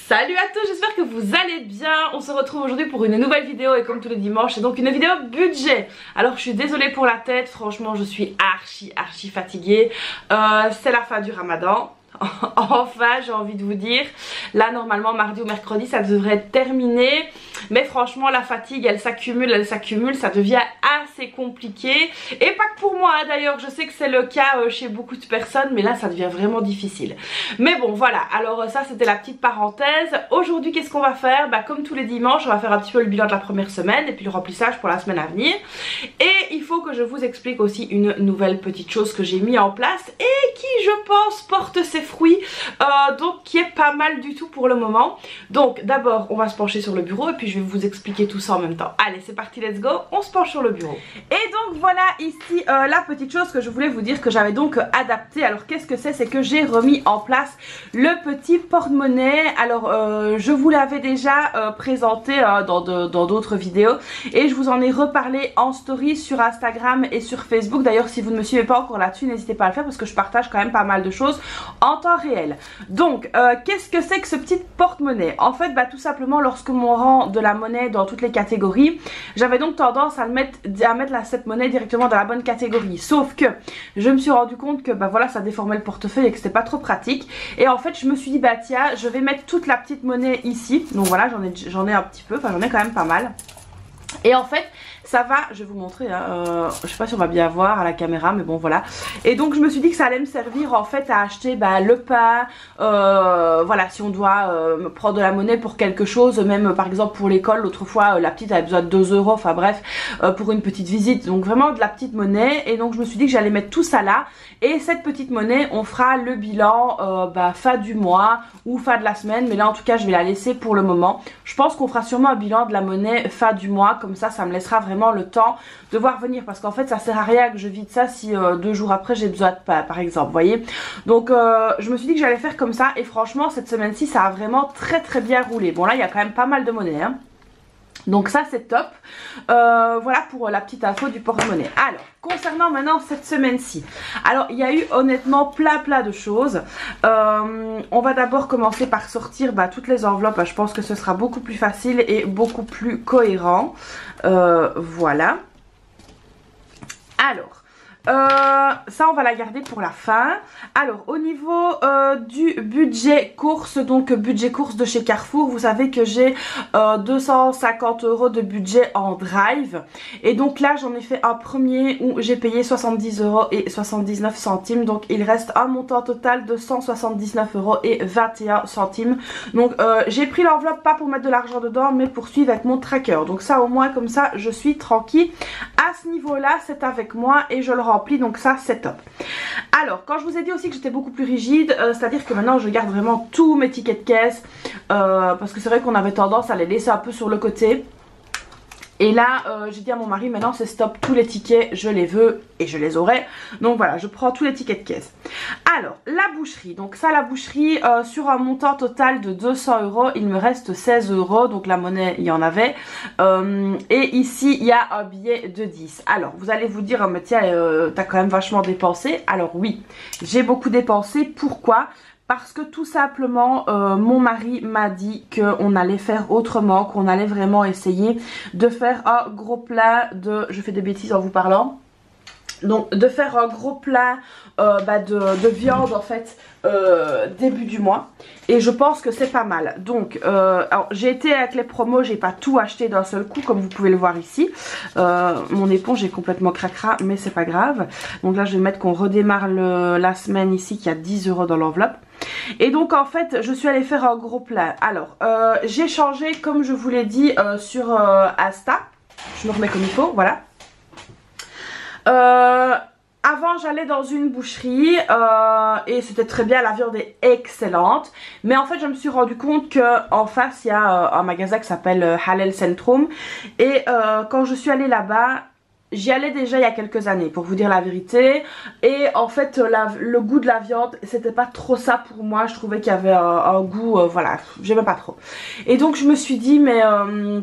Salut à tous, j'espère que vous allez bien. On se retrouve aujourd'hui pour une nouvelle vidéo et comme tous les dimanches, c'est donc une vidéo budget. Alors je suis désolée pour la tête, franchement je suis archi fatiguée. C'est la fin du ramadan. Enfin, j'ai envie de vous dire, là normalement mardi ou mercredi ça devrait être terminé, mais franchement la fatigue elle s'accumule, ça devient assez compliqué, et pas que pour moi hein, d'ailleurs je sais que c'est le cas chez beaucoup de personnes, mais là ça devient vraiment difficile. Mais bon voilà, alors ça c'était la petite parenthèse. Aujourd'hui qu'est-ce qu'on va faire? Comme tous les dimanches on va faire un petit peu le bilan de la première semaine et puis le remplissage pour la semaine à venir, et il faut que je vous explique aussi une nouvelle petite chose que j'ai mis en place et qui je pense porte ses fruits, donc qui est pas mal du tout pour le moment. Donc d'abord on va se pencher sur le bureau et puis je vais vous expliquer tout ça en même temps. Allez c'est parti, let's go, on se penche sur le bureau. Et donc voilà ici la petite chose que je voulais vous dire que j'avais donc adapté. Alors qu'est-ce que c'est que j'ai remis en place le petit porte-monnaie. Alors je vous l'avais déjà présenté dans d'autres vidéos et je vous en ai reparlé en story sur Instagram et sur Facebook. D'ailleurs si vous ne me suivez pas encore là-dessus, n'hésitez pas à le faire parce que je partage quand même pas mal de choses en temps réel. Donc qu'est-ce que c'est que ce petit porte-monnaie? En fait tout simplement lorsque on rend de la monnaie dans toutes les catégories, j'avais donc tendance à mettre cette monnaie directement dans la bonne catégorie, sauf que je me suis rendu compte que voilà ça déformait le portefeuille et que c'était pas trop pratique, et en fait je me suis dit tiens je vais mettre toute la petite monnaie ici. Donc voilà j'en ai un petit peu, enfin j'en ai quand même pas mal. Et en fait ça va, je vais vous montrer hein, je sais pas si on va bien voir à la caméra mais bon voilà. Et donc je me suis dit que ça allait me servir en fait à acheter le pain, voilà, si on doit prendre de la monnaie pour quelque chose, même par exemple pour l'école, l'autre fois la petite avait besoin de 2 euros, enfin bref, pour une petite visite, donc vraiment de la petite monnaie. Et donc je me suis dit que j'allais mettre tout ça là, et cette petite monnaie on fera le bilan fin du mois ou fin de la semaine, mais là en tout cas je vais la laisser pour le moment. Je pense qu'on fera sûrement un bilan de la monnaie fin du mois, comme ça me laissera vraiment le temps de voir venir, parce qu'en fait ça sert à rien que je vide ça si 2 jours après j'ai besoin de pain par exemple, vous voyez. Donc je me suis dit que j'allais faire comme ça, et franchement cette semaine-ci ça a vraiment très bien roulé. Bon là il y a quand même pas mal de monnaie hein. Donc ça c'est top. Voilà pour la petite info du porte-monnaie. Alors concernant maintenant cette semaine-ci, alors il y a eu honnêtement plein de choses. On va d'abord commencer par sortir toutes les enveloppes. Je pense que ce sera beaucoup plus facile et beaucoup plus cohérent. Voilà. Alors ça on va la garder pour la fin. Alors au niveau du budget course, donc budget course de chez Carrefour, vous savez que j'ai 250 € de budget en drive, et donc là j'en ai fait un premier où j'ai payé 70 € et 79 centimes, donc il reste un montant total de 179 € et 21 centimes. Donc j'ai pris l'enveloppe pas pour mettre de l'argent dedans mais pour suivre avec mon tracker, donc ça au moins comme ça je suis tranquille à ce niveau là, c'est avec moi et je le remplis, donc ça c'est top. Alors quand je vous ai dit aussi que j'étais beaucoup plus rigide, c'est à dire que maintenant je garde vraiment tous mes tickets de caisse, parce que c'est vrai qu'on avait tendance à les laisser un peu sur le côté. Et là j'ai dit à mon mari maintenant c'est stop, tous les tickets je les veux et je les aurai. Donc voilà, je prends tous les tickets de caisse. Alors la boucherie, donc ça la boucherie sur un montant total de 200 €, il me reste 16 €, donc la monnaie il y en avait, et ici il y a un billet de 10. Alors vous allez vous dire mais tiens t'as quand même vachement dépensé. Alors oui, j'ai beaucoup dépensé. Pourquoi? Parce que tout simplement mon mari m'a dit qu'on allait faire autrement, qu'on allait vraiment essayer de faire un gros plat de... Je fais des bêtises en vous parlant. Donc de faire un gros plat de viande en fait début du mois, et je pense que c'est pas mal. Donc alors j'ai été avec les promos, j'ai pas tout acheté d'un seul coup comme vous pouvez le voir ici. Mon éponge est complètement cracra mais c'est pas grave. Donc là je vais mettre qu'on redémarre la semaine ici, qu'il y a 10 € dans l'enveloppe. Et donc en fait je suis allée faire un gros plat. Alors j'ai changé comme je vous l'ai dit sur Insta. Je me remets comme il faut, voilà. Avant j'allais dans une boucherie et c'était très bien, la viande est excellente, mais en fait je me suis rendu compte que en face il y a un magasin qui s'appelle Halal Centrum, et quand je suis allée là-bas j'y allais déjà il y a quelques années pour vous dire la vérité, et en fait le goût de la viande c'était pas trop ça pour moi. Je trouvais qu'il y avait un goût, voilà, j'aimais pas trop, et donc je me suis dit mais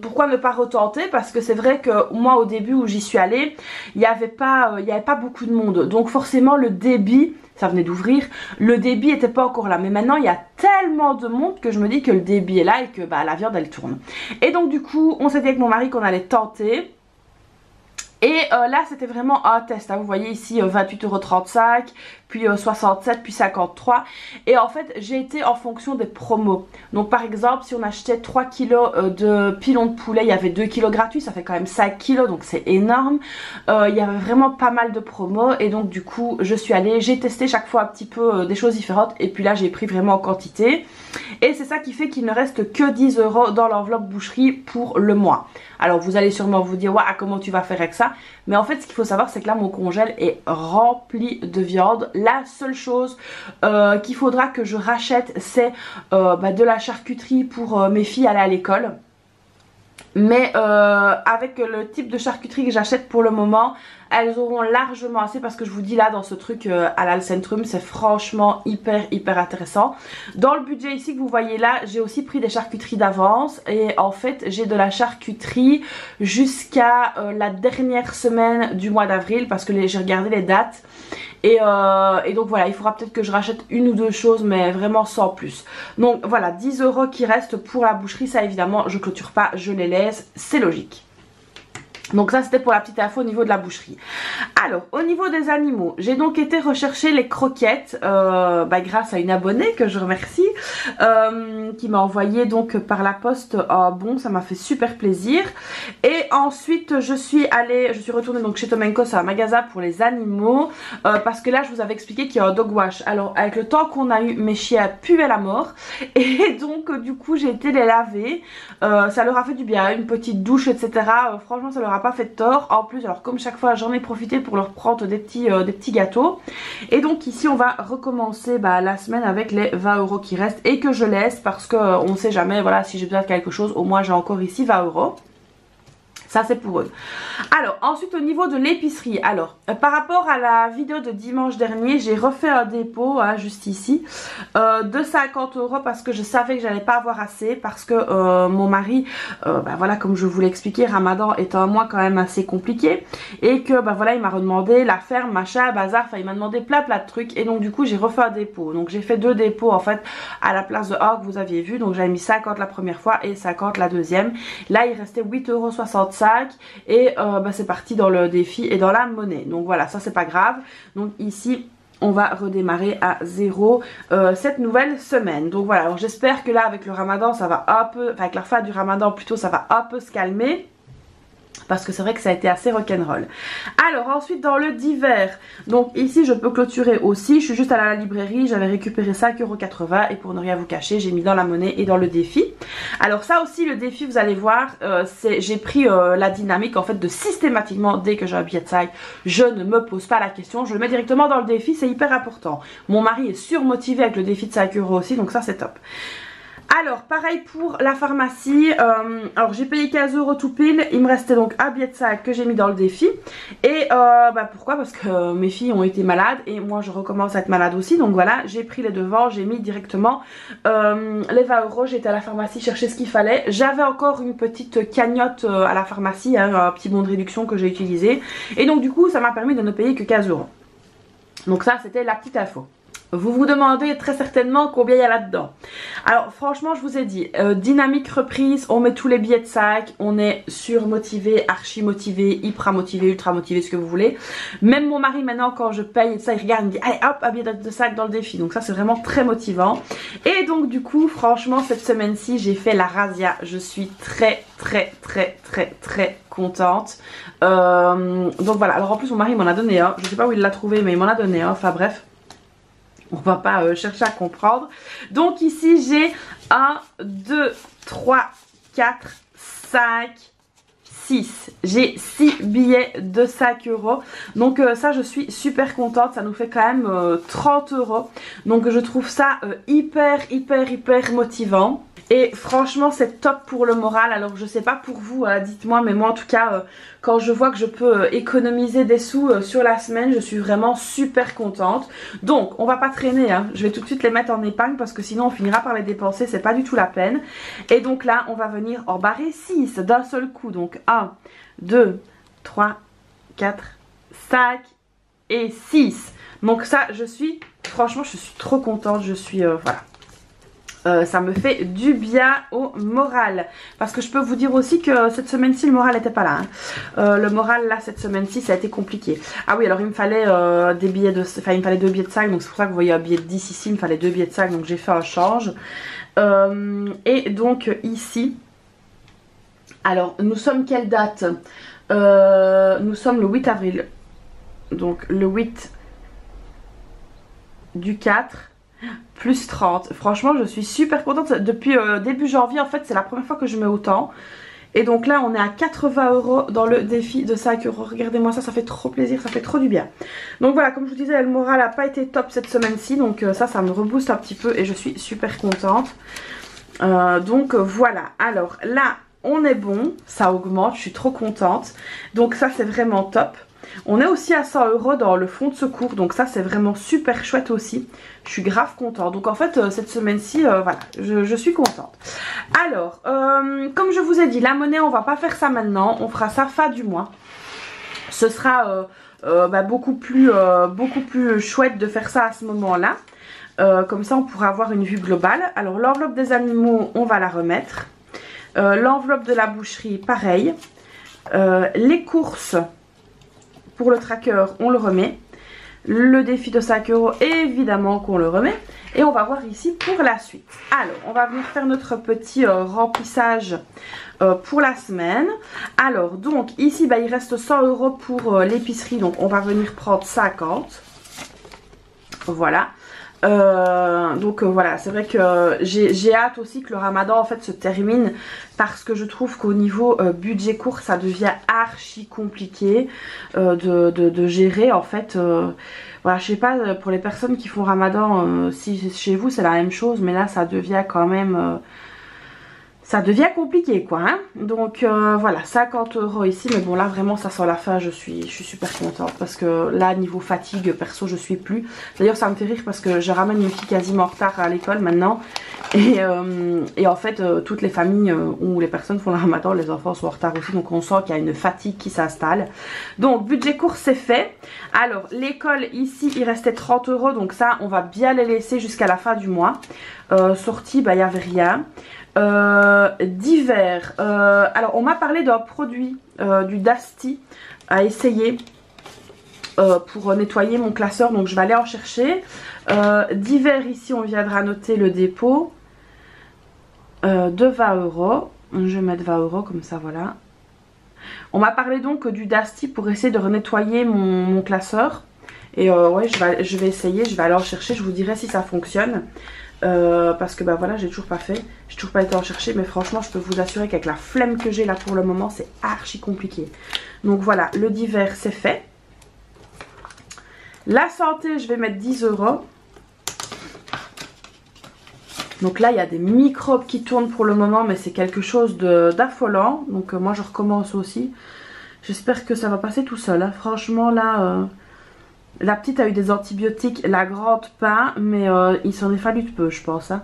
pourquoi ne pas retenter, parce que c'est vrai que moi au début où j'y suis allée il n'y avait pas beaucoup de monde, donc forcément le débit, ça venait d'ouvrir, le débit était pas encore là, mais maintenant il y a tellement de monde que je me dis que le débit est là et que bah, la viande elle tourne. Et donc du coup on s'est dit avec mon mari qu'on allait tenter. Et là c'était vraiment un test, hein. Vous voyez ici 28,35 €, puis 67, puis 53. Et en fait j'ai été en fonction des promos. Donc par exemple si on achetait 3 kg de pilons de poulet, il y avait 2 kg gratuits, ça fait quand même 5 kg, donc c'est énorme. Il y avait vraiment pas mal de promos, et donc du coup je suis allée, j'ai testé chaque fois un petit peu des choses différentes, et puis là j'ai pris vraiment en quantité. Et c'est ça qui fait qu'il ne reste que 10 € dans l'enveloppe boucherie pour le mois. Alors vous allez sûrement vous dire ouais, comment tu vas faire avec ça, mais en fait ce qu'il faut savoir c'est que là mon congèle est rempli de viande. La seule chose qu'il faudra que je rachète c'est de la charcuterie pour mes filles aller à l'école. Mais avec le type de charcuterie que j'achète pour le moment, elles auront largement assez, parce que je vous dis là dans ce truc à l'Alcentrum c'est franchement hyper intéressant. Dans le budget ici que vous voyez là, j'ai aussi pris des charcuteries d'avance, et en fait j'ai de la charcuterie jusqu'à la dernière semaine du mois d'avril, parce que j'ai regardé les dates. Et donc voilà, il faudra peut-être que je rachète une ou deux choses, mais vraiment sans plus. Donc voilà, 10 € qui restent pour la boucherie. Ça évidemment je clôture pas, je les laisse, c'est logique. Donc ça c'était pour la petite info au niveau de la boucherie. Alors au niveau des animaux, j'ai donc été rechercher les croquettes grâce à une abonnée que je remercie, qui m'a envoyé donc par la poste un bon, ça m'a fait super plaisir. Et ensuite je suis retournée donc chez Tom & Co, c'est un magasin pour les animaux, parce que là je vous avais expliqué qu'il y a un dog wash. Alors avec le temps qu'on a eu, mes chiens puaient la mort, et donc du coup j'ai été les laver. Ça leur a fait du bien, une petite douche etc. Franchement ça leur a pas fait de tort. En plus alors comme chaque fois j'en ai profité pour leur prendre des petits gâteaux. Et donc ici on va recommencer la semaine avec les 20 € qui restent, et que je laisse parce que on sait jamais, voilà, si j'ai besoin de quelque chose, au moins j'ai encore ici 20 €. Ça c'est pour eux. Alors ensuite au niveau de l'épicerie, alors par rapport à la vidéo de dimanche dernier, j'ai refait un dépôt juste ici de 50 € parce que je savais que j'allais pas avoir assez, parce que mon mari, voilà, comme je vous l'ai expliqué, Ramadan est un mois quand même assez compliqué, et que voilà il m'a redemandé la ferme, machin, bazar, enfin il m'a demandé plein de trucs, et donc du coup j'ai refait un dépôt. Donc j'ai fait 2 dépôts en fait à la place de un que vous aviez vu, donc j'avais mis 50 la première fois et 50 la deuxième. Là il restait 8,65 €. Et c'est parti dans le défi et dans la monnaie. Donc voilà, ça c'est pas grave. Donc ici on va redémarrer à 0 cette nouvelle semaine. Donc voilà, alors j'espère que là avec le ramadan ça va un peu, enfin avec la fin du ramadan plutôt, ça va un peu se calmer, parce que c'est vrai que ça a été assez rock'n'roll. Alors ensuite dans le divers, donc ici je peux clôturer aussi. Je suis juste allée à la librairie, j'avais récupéré 5,80 € et pour ne rien vous cacher j'ai mis dans la monnaie et dans le défi. Alors ça aussi le défi, vous allez voir, j'ai pris la dynamique en fait de systématiquement dès que j'ai un billet de 5, je ne me pose pas la question, je le mets directement dans le défi, c'est hyper important. Mon mari est surmotivé avec le défi de 5 € aussi, donc ça c'est top. Alors pareil pour la pharmacie, alors j'ai payé 15 € tout pile, il me restait donc un billet de sac que j'ai mis dans le défi. Et pourquoi? Parce que mes filles ont été malades et moi je recommence à être malade aussi, donc voilà, j'ai pris les devants, j'ai mis directement les 20 €, j'ai été à la pharmacie chercher ce qu'il fallait. J'avais encore une petite cagnotte à la pharmacie, un petit bon de réduction que j'ai utilisé, et donc du coup ça m'a permis de ne payer que 15 €. Donc ça c'était la petite info. Vous vous demandez très certainement combien il y a là-dedans. Alors franchement je vous ai dit, dynamique reprise, on met tous les billets de sac, on est surmotivé, archi motivé, hyper motivé, ultra motivé, ce que vous voulez. Même mon mari maintenant quand je paye et ça il regarde, il me dit allez hop, un billet de sac dans le défi. Donc ça c'est vraiment très motivant. Et donc du coup franchement cette semaine-ci j'ai fait la razzia. Je suis très contente. Donc voilà, alors en plus mon mari m'en a donné un, je sais pas où il l'a trouvé mais il m'en a donné un, enfin bref. On va pas chercher à comprendre. Donc ici j'ai 1, 2, 3, 4, 5, 6. J'ai 6 billets de 5 euros. Donc ça je suis super contente. Ça nous fait quand même 30 euros. Donc je trouve ça hyper motivant. Et franchement c'est top pour le moral. Alors je sais pas pour vous, dites-moi, mais moi en tout cas quand je vois que je peux économiser des sous sur la semaine, je suis vraiment super contente. Donc on va pas traîner, hein. Je vais tout de suite les mettre en épargne parce que sinon on finira par les dépenser, c'est pas du tout la peine. Et donc là on va venir en barrer 6 d'un seul coup. Donc 1, 2, 3, 4, 5 et 6. Donc ça franchement je suis trop contente, je suis voilà. Ça me fait du bien au moral. Parce que je peux vous dire aussi que cette semaine-ci le moral n'était pas là, hein. Le moral là cette semaine-ci ça a été compliqué. Ah oui, alors il me fallait des billets de... Enfin il me fallait 2 billets de 5. Donc c'est pour ça que vous voyez un billet de 10 ici. Il me fallait 2 billets de 5. Donc j'ai fait un change. Et donc ici, alors nous sommes quelle date? Nous sommes le 8 avril. Donc le 8 du 4 plus 30. Franchement je suis super contente. Depuis début janvier en fait c'est la première fois que je mets autant. Et donc là on est à 80 euros dans le défi de 5 euros. Regardez-moi ça, ça fait trop plaisir, ça fait trop du bien. Donc voilà, comme je vous disais, le moral n'a pas été top cette semaine-ci. Donc ça me rebooste un petit peu et je suis super contente. Donc voilà, alors là on est bon, ça augmente, je suis trop contente. Donc ça c'est vraiment top. On est aussi à 100 euros dans le fonds de secours, donc ça c'est vraiment super chouette aussi. Je suis grave contente. Donc en fait cette semaine-ci, voilà, je suis contente. Alors, comme je vous ai dit, la monnaie on va pas faire ça maintenant, on fera ça fin du mois. Ce sera beaucoup plus chouette de faire ça à ce moment-là. Comme ça on pourra avoir une vue globale. Alors l'enveloppe des animaux on va la remettre. L'enveloppe de la boucherie pareil. Les courses pour le tracker on le remet. Le défi de 5 euros évidemment qu'on le remet. Et on va voir ici pour la suite. Alors on va venir faire notre petit remplissage pour la semaine. Alors donc ici il reste 100 euros pour l'épicerie. Donc on va venir prendre 50. Voilà. Voilà, c'est vrai que j'ai hâte aussi que le ramadan en fait se termine, parce que je trouve qu'au niveau budget court ça devient archi compliqué de gérer en fait. Voilà, je sais pas pour les personnes qui font ramadan si chez vous c'est la même chose, mais là ça devient quand même ça devient compliqué quoi, hein. Donc voilà, 50 euros ici, mais bon là vraiment ça sent la fin. Je suis super contente parce que là niveau fatigue perso je suis plus. D'ailleurs ça me fait rire parce que je ramène une fille quasiment en retard à l'école maintenant. Et en fait toutes les familles où les personnes font le ramadan, les enfants sont en retard aussi. Donc on sent qu'il y a une fatigue qui s'installe. Donc budget court c'est fait. Alors l'école ici il restait 30 euros. Donc ça on va bien les laisser jusqu'à la fin du mois. Sortie il n'y avait rien. Divers, alors on m'a parlé d'un produit du Dasti à essayer pour nettoyer mon classeur, donc je vais aller en chercher. Divers ici on viendra noter le dépôt de 20 euros. Je vais mettre 20 euros comme ça, voilà. On m'a parlé donc du Dasti pour essayer de renettoyer mon classeur. Et ouais je vais essayer, je vais aller en chercher, je vous dirai si ça fonctionne. Parce que bah voilà, j'ai toujours pas fait, j'ai toujours pas été en chercher, mais franchement je peux vous assurer qu'avec la flemme que j'ai là pour le moment c'est archi compliqué. Donc voilà, le divers c'est fait. La santé je vais mettre 10 euros. Donc là il y a des microbes qui tournent pour le moment, mais c'est quelque chose d'affolant. Donc moi je recommence aussi. J'espère que ça va passer tout seul, hein. Franchement là la petite a eu des antibiotiques, la grande pas, mais il s'en est fallu de peu je pense, hein.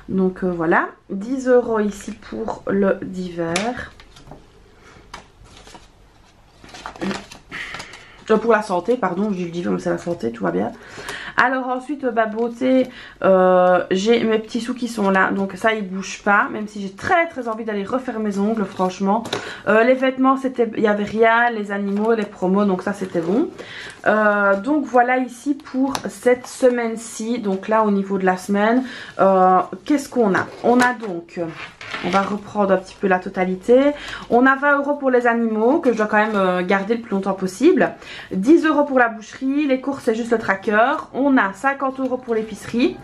Donc voilà, 10 euros ici pour le divers. Pour la santé, pardon, je dis le divers mais c'est la santé, tout va bien. Alors ensuite, beauté, j'ai mes petits sous qui sont là, donc ça ils bougent pas, même si j'ai très envie d'aller refaire mes ongles, franchement. Les vêtements, il n'y avait rien, les animaux, les promos, donc ça c'était bon. Donc voilà ici pour cette semaine-ci. Donc là au niveau de la semaine, qu'est-ce qu'on a? On a donc, on va reprendre un petit peu la totalité. On a 20 euros pour les animaux que je dois quand même garder le plus longtemps possible. 10 euros pour la boucherie, les courses c'est juste le tracker. On a 50 euros pour l'épicerie.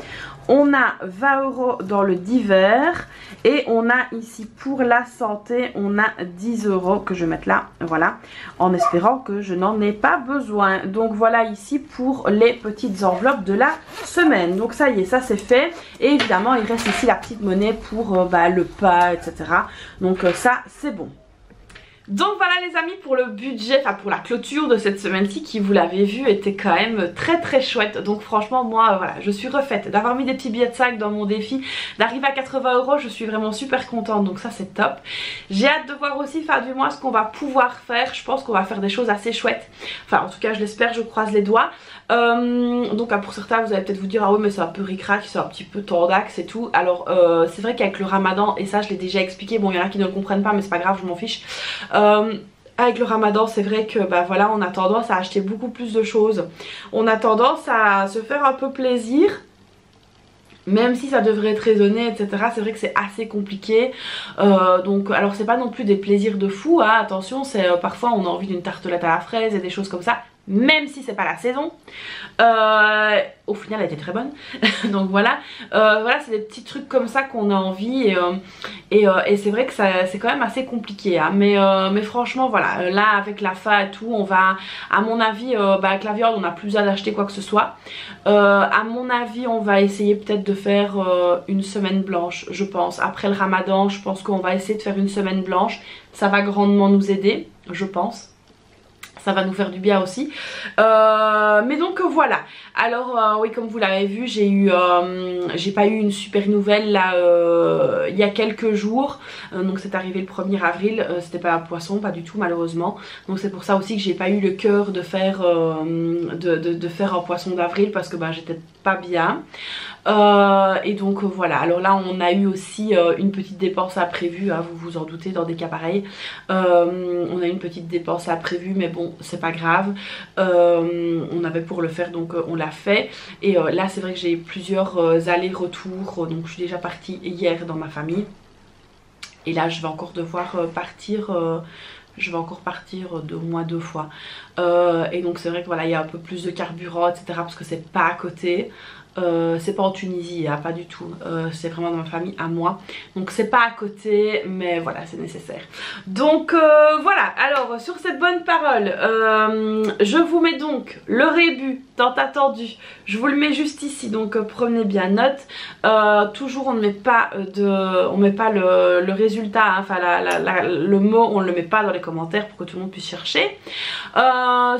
On a 20 € dans le divers et on a ici pour la santé, on a 10 € que je vais mettre là, voilà, en espérant que je n'en ai pas besoin. Donc voilà ici pour les petites enveloppes de la semaine. Donc ça y est, ça c'est fait. Et évidemment, il reste ici la petite monnaie pour le pain, etc. Donc ça c'est bon. Donc voilà les amis pour le budget, enfin pour la clôture de cette semaine-ci qui, vous l'avez vu, était quand même très chouette. Donc franchement moi voilà, je suis refaite d'avoir mis des petits billets de 5 dans mon défi, d'arriver à 80 €, je suis vraiment super contente, donc ça c'est top. J'ai hâte de voir aussi fin du mois ce qu'on va pouvoir faire. Je pense qu'on va faire des choses assez chouettes, enfin en tout cas je l'espère, je croise les doigts. Donc pour certains vous allez peut-être vous dire ah oui mais c'est un peu ric-rac, c'est un petit peu tendax et tout. Alors c'est vrai qu'avec le ramadan, et ça je l'ai déjà expliqué, bon il y en a qui ne le comprennent pas mais c'est pas grave, je m'en fiche. Avec le ramadan c'est vrai que voilà, on a tendance à acheter beaucoup plus de choses, on a tendance à se faire un peu plaisir, même si ça devrait être raisonné etc. C'est vrai que c'est assez compliqué, donc alors c'est pas non plus des plaisirs de fou hein, attention, c'est parfois on a envie d'une tartelette à la fraise et des choses comme ça, même si c'est pas la saison. Au final elle était très bonne donc voilà, voilà c'est des petits trucs comme ça qu'on a envie et c'est vrai que c'est quand même assez compliqué hein. Mais franchement voilà, là avec la faim et tout, on va à mon avis avec la viande on n'a plus besoin d'acheter quoi que ce soit. À mon avis on va essayer peut-être de faire une semaine blanche, je pense, après le ramadan. Je pense qu'on va essayer de faire une semaine blanche, ça va grandement nous aider je pense. Ça va nous faire du bien aussi. Mais donc voilà. Alors oui, comme vous l'avez vu, j'ai pas eu une super nouvelle là il y a quelques jours. Donc c'est arrivé le 1er avril. C'était pas un poisson, pas du tout malheureusement. Donc c'est pour ça aussi que j'ai pas eu le cœur de faire de faire un poisson d'avril, parce que j'étais pas bien. Et donc voilà, alors là on a eu aussi une petite dépense imprévue hein, vous vous en doutez, dans des cas pareils on a une petite dépense imprévue, mais bon c'est pas grave, on avait pour le faire donc on l'a fait. Et là c'est vrai que j'ai eu plusieurs allers-retours, donc je suis déjà partie hier dans ma famille et là je vais encore devoir partir. Je vais encore partir d'au moins 2 fois et donc c'est vrai que voilà, il y a un peu plus de carburant etc, parce que c'est pas à côté. C'est pas en Tunisie hein, pas du tout, c'est vraiment dans ma famille à moi, donc c'est pas à côté, mais voilà c'est nécessaire. Donc voilà, alors sur cette bonne parole je vous mets donc le rébut tant attendu, je vous le mets juste ici, donc prenez bien note. Toujours on ne met pas le résultat hein, enfin le mot on ne le met pas dans les commentaires pour que tout le monde puisse chercher.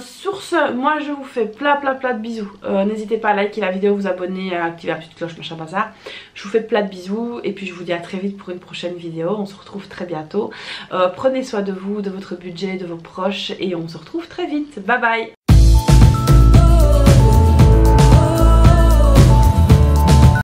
Sur ce, moi je vous fais plein de bisous. N'hésitez pas à liker la vidéo, vous abonner, à activer la petite cloche, machin bazar. Je vous fais plein de bisous et puis je vous dis à très vite pour une prochaine vidéo. On se retrouve très bientôt. Prenez soin de vous, de votre budget, de vos proches, et on se retrouve très vite. Bye bye.